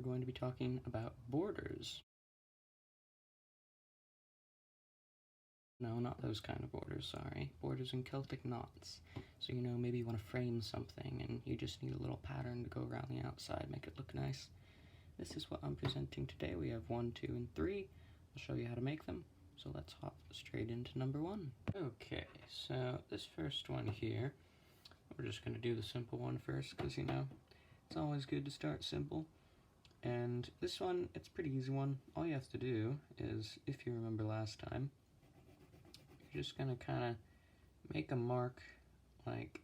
going to be talking about borders. No, not those kind of borders, sorry. Borders and Celtic knots. So, you know, maybe you want to frame something and you just need a little pattern to go around the outside, make it look nice. This is what I'm presenting today. We have 1, 2, and 3. I'll show you how to make them. So let's hop straight into number 1. Okay, so this first one here, we're just going to do the simple one first because, you know, it's always good to start simple. And this one, it's a pretty easy one. All you have to do is, if you remember last time, you're just going to kind of make a mark like,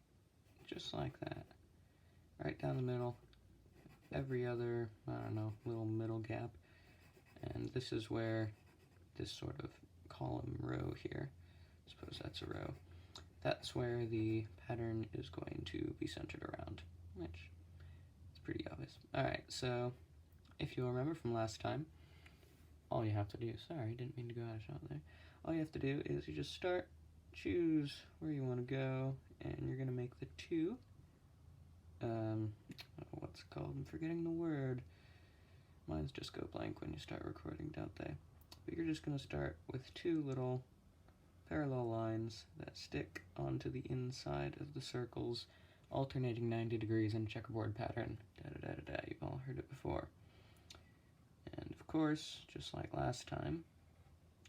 just like that. Right down the middle. Every other, I don't know, little middle gap. And this is where this sort of column row here, suppose that's a row, that's where the pattern is going to be centered around, which is pretty obvious. Alright, so if you'll remember from last time, all you have to do, sorry, didn't mean to go out of shot there, all you have to do is you just start, choose where you want to go, and you're going to make the 2, what's it called, I'm forgetting the word, mine's just go blank when you start recording, don't they? But you're just going to start with 2 little parallel lines that stick onto the inside of the circles, alternating 90 degrees in a checkerboard pattern. Da-da-da-da-da, you've all heard it before. And of course, just like last time,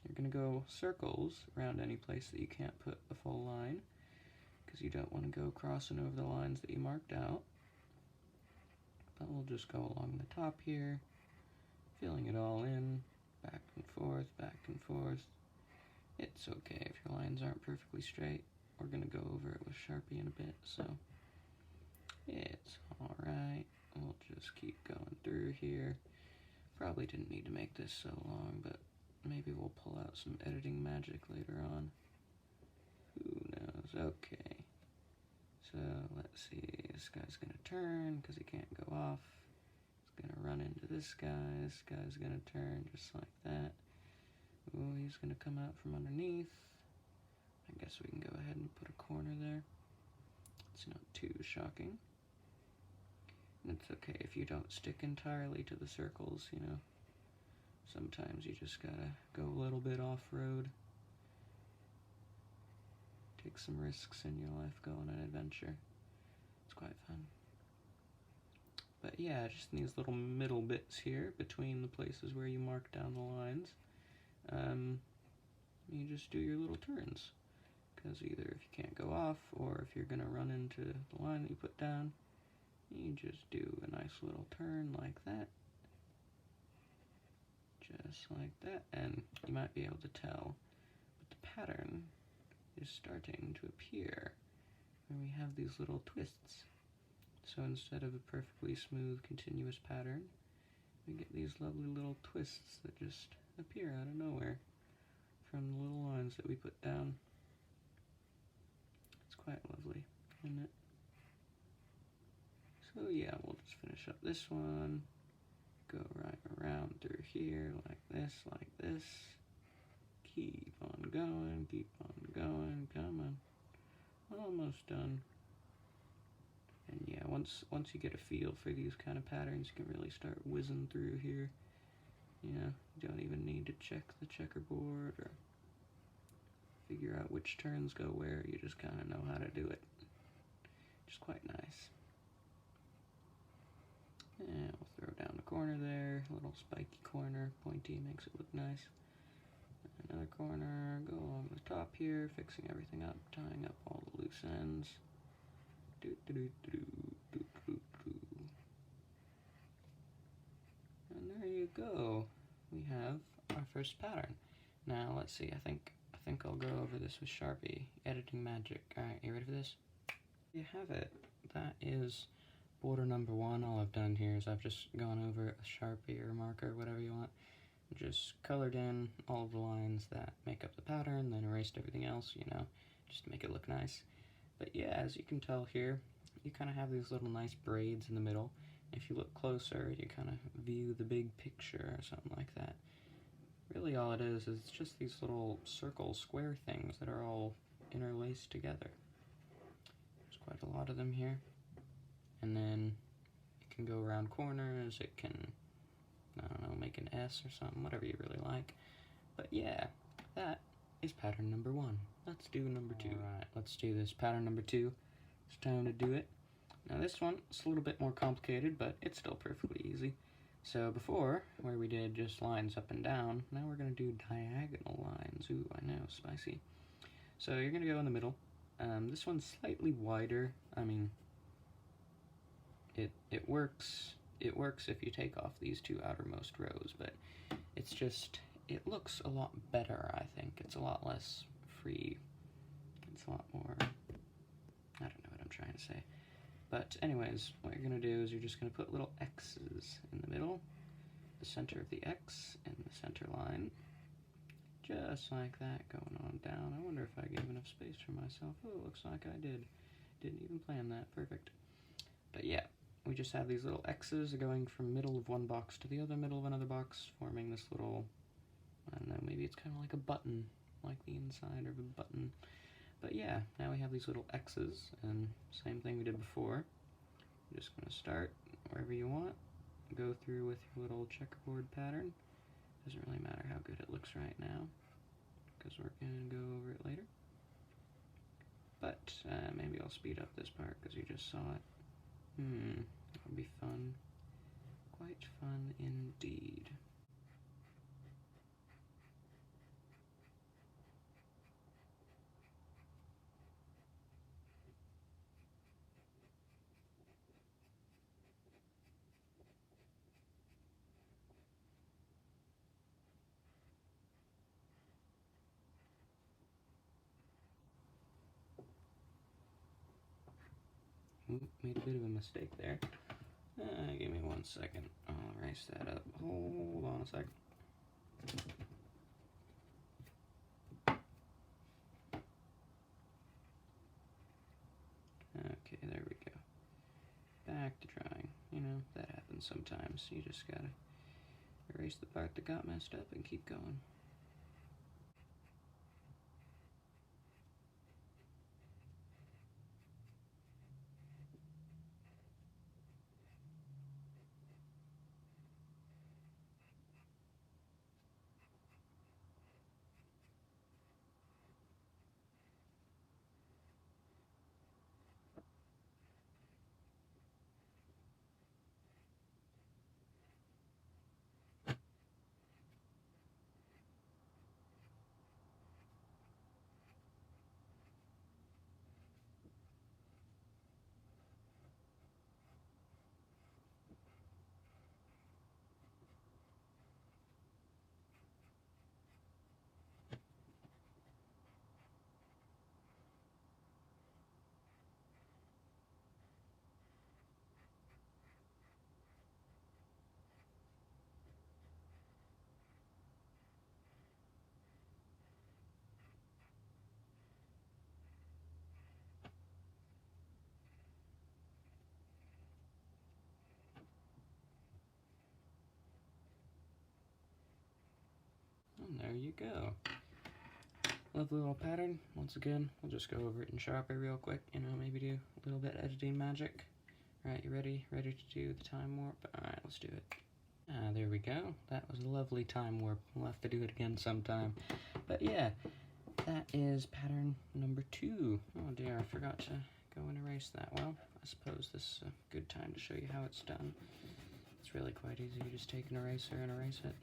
you're going to go circles around any place that you can't put a full line, because you don't want to go crossing over the lines that you marked out. But we'll just go along the top here, filling it all in, back and forth, back and forth. It's okay if your lines aren't perfectly straight. We're going to go over it with Sharpie in a bit, so it's alright. We'll just keep going through here. Probably didn't need to make this so long, but maybe we'll pull out some editing magic later on. Who knows? Okay. So, let's see. This guy's going to turn because he can't go off. He's going to run into this guy. This guy's going to turn just like that. Ooh, he's going to come out from underneath. I guess we can go ahead and put a corner there. It's not too shocking. And it's okay if you don't stick entirely to the circles, you know. Sometimes you just gotta go a little bit off-road. Take some risks in your life, go on an adventure. It's quite fun. But yeah, just in these little middle bits here, between the places where you mark down the lines, you just do your little turns. Because either if you can't go off, or if you're going to run into the line that you put down, you just do a nice little turn like that. Just like that. And you might be able to tell, but the pattern is starting to appear. And we have these little twists. So instead of a perfectly smooth, continuous pattern, we get these lovely little twists that just appear out of nowhere from the little lines that we put down. It's quite lovely, isn't it? So yeah, we'll just finish up this one, go right around through here like this, keep on going, come on, almost done. And yeah, once you get a feel for these kind of patterns, you can really start whizzing through here. You know, you don't even need to check the checkerboard or figure out which turns go where, you just kind of know how to do it. Which is quite nice. And we'll throw down the corner there, a little spiky corner, pointy, makes it look nice. Another corner, go along the top here, fixing everything up, tying up all the loose ends. And there you go. We have our first pattern. Now let's see, I think I'll go over this with Sharpie. Editing magic. Alright, you ready for this? You have it. That is border number 1. All I've done here is I've just gone over it with Sharpie or marker, whatever you want. Just colored in all of the lines that make up the pattern, then erased everything else, you know, just to make it look nice. But yeah, as you can tell here, you kind of have these little nice braids in the middle. If you look closer, you kind of view the big picture or something like that. Really all it is just these little circle square things that are all interlaced together. There's quite a lot of them here. And then it can go around corners, it can make an S or something, whatever you really like. But yeah, that is pattern number 1. Let's do number 2. Alright, let's do this. Pattern number 2. It's time to do it. Now this one, it's a little bit more complicated, but it's still perfectly easy. So before, where we did just lines up and down, now we're going to do diagonal lines. Ooh, I know, spicy. So you're going to go in the middle. This one's slightly wider. I mean, it works. It works if you take off these 2 outermost rows, but it's just, it looks a lot better, I think. It's a lot less free. It's a lot more, I don't know what I'm trying to say. But anyways, what you're going to do is you're just going to put little X's in the middle, the center of the X, and the center line. Just like that, going on down. I wonder if I gave enough space for myself. Oh, looks like I did. Didn't even plan that. Perfect. But yeah, we just have these little X's going from middle of one box to the other middle of another box, forming this little, I don't know, maybe it's kind of like a button, like the inside of a button. But yeah, now we have these little X's, and same thing we did before. You're just going to start wherever you want, go through with your little checkerboard pattern. Doesn't really matter how good it looks right now, because we're going to go over it later. But maybe I'll speed up this part, because you just saw it. That would be fun. Quite fun indeed. Ooh, made a bit of a mistake there. Give me 1 second. I'll erase that up. Hold on a second. Okay, there we go. Back to drawing. You know, that happens sometimes. You just gotta erase the part that got messed up and keep going. And there you go. Lovely little pattern. Once again, we'll just go over it in Sharpie real quick, you know, maybe do a little bit of editing magic. Alright, you ready? Ready to do the time warp? Alright, let's do it. There we go. That was a lovely time warp. We'll have to do it again sometime. But yeah, that is pattern number 2. Oh dear, I forgot to go and erase that. Well, I suppose this is a good time to show you how it's done. It's really quite easy. You just take an eraser and erase it.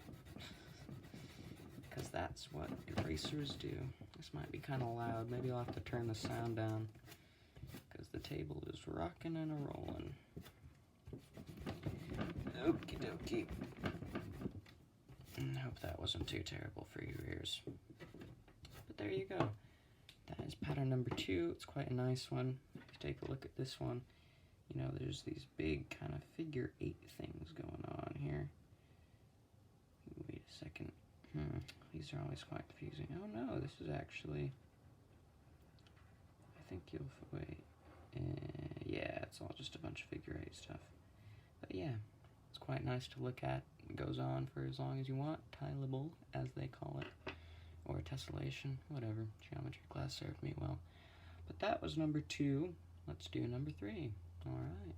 Because that's what erasers do. This might be kind of loud. Maybe I'll have to turn the sound down, because the table is rocking and a-rolling. Okie dokie. I hope that wasn't too terrible for your ears. But there you go. That is pattern number 2. It's quite a nice one. If you take a look at this one, you know, there's these big kind of figure 8 things going on here. Wait a second. These are always quite confusing. Oh no, this is actually, I think you'll, wait, yeah, it's all just a bunch of figure 8 stuff. But yeah, it's quite nice to look at. It goes on for as long as you want, tileable, as they call it, or tessellation, whatever. Geometry class served me well. But that was number 2. Let's do number 3. Alright.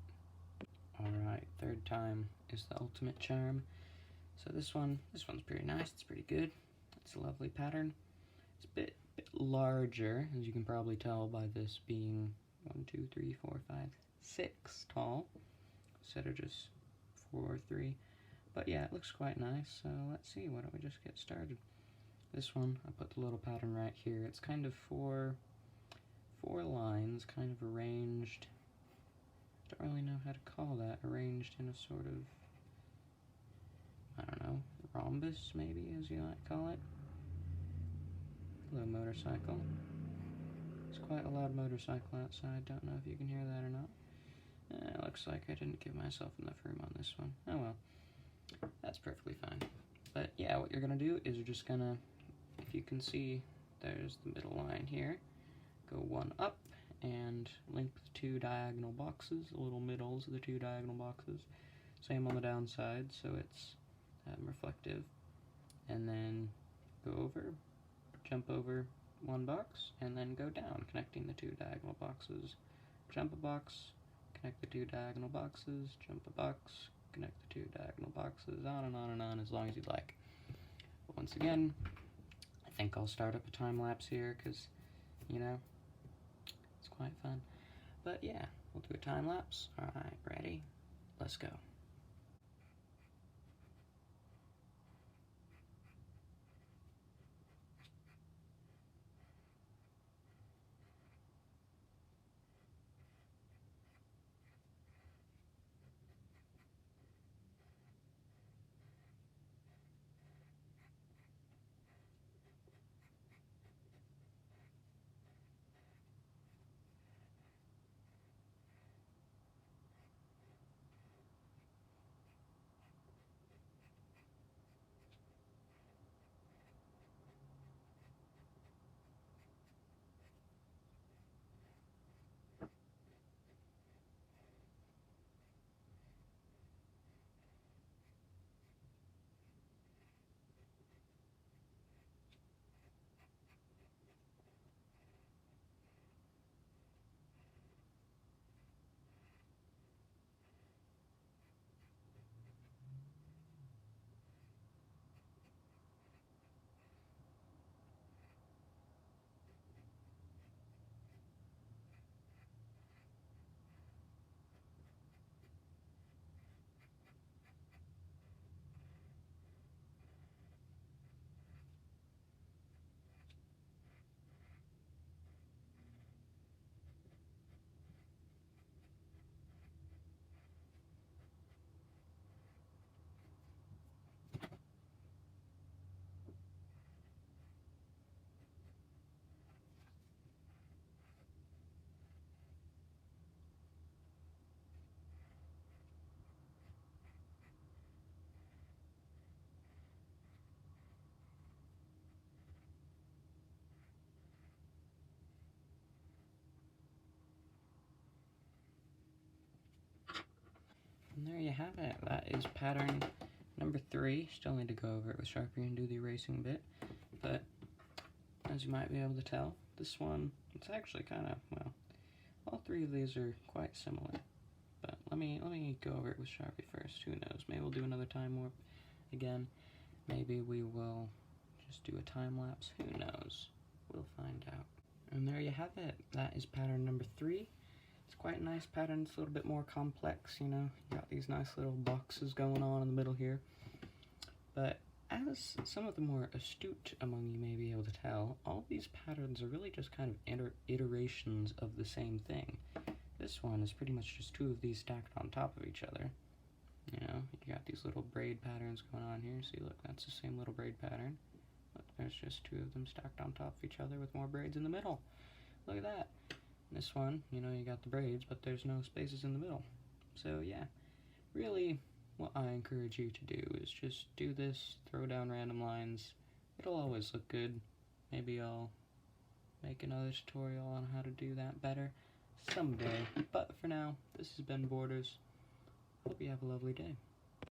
Alright, third time is the ultimate charm. So this one's pretty nice. It's pretty good. It's a lovely pattern. It's a bit larger, as you can probably tell by this being 1, 2, 3, 4, 5, 6 tall instead of just 4 or 3. But yeah, it looks quite nice. So let's see. Why don't we just get started? This one, I put the little pattern right here. It's kind of four lines, kind of arranged. Don't really know how to call that. Arranged in a sort of, I don't know, rhombus maybe, as you might call it. Hello, motorcycle. It's quite a loud motorcycle outside. Don't know if you can hear that or not. It looks like I didn't give myself enough room on this one. Oh well, that's perfectly fine. But yeah, what you're gonna do is you're just gonna, if you can see, there's the middle line here. Go one up and link the 2 diagonal boxes, the little middles of the 2 diagonal boxes. Same on the downside, so it's reflective. And then go over, jump over 1 box, and then go down, connecting the 2 diagonal boxes. Jump a box, connect the 2 diagonal boxes, jump a box, connect the 2 diagonal boxes, on and on and on, as long as you'd like. But once again, I think I'll start up a time lapse here, because, you know, it's quite fun. But yeah, we'll do a time lapse. Alright, ready? Let's go. And there you have it. That is pattern number 3. Still need to go over it with Sharpie and do the erasing bit. But as you might be able to tell, this one, it's actually kind of, well, all 3 of these are quite similar. But let me go over it with Sharpie first. Who knows? Maybe we'll do another time warp again. Maybe we will just do a time lapse. Who knows? We'll find out. And there you have it. That is pattern number 3. It's quite a nice pattern. It's a little bit more complex, you know. You got these nice little boxes going on in the middle here. But as some of the more astute among you may be able to tell, all of these patterns are really just kind of iterations of the same thing. This one is pretty much just 2 of these stacked on top of each other. You know, you got these little braid patterns going on here. See, look, that's the same little braid pattern. Look, there's just 2 of them stacked on top of each other with more braids in the middle. Look at that. This one, you know, you got the braids, but there's no spaces in the middle. So yeah, really what I encourage you to do is just do this, throw down random lines. It'll always look good. Maybe I'll make another tutorial on how to do that better someday. But for now, this has been Borders. Hope you have a lovely day.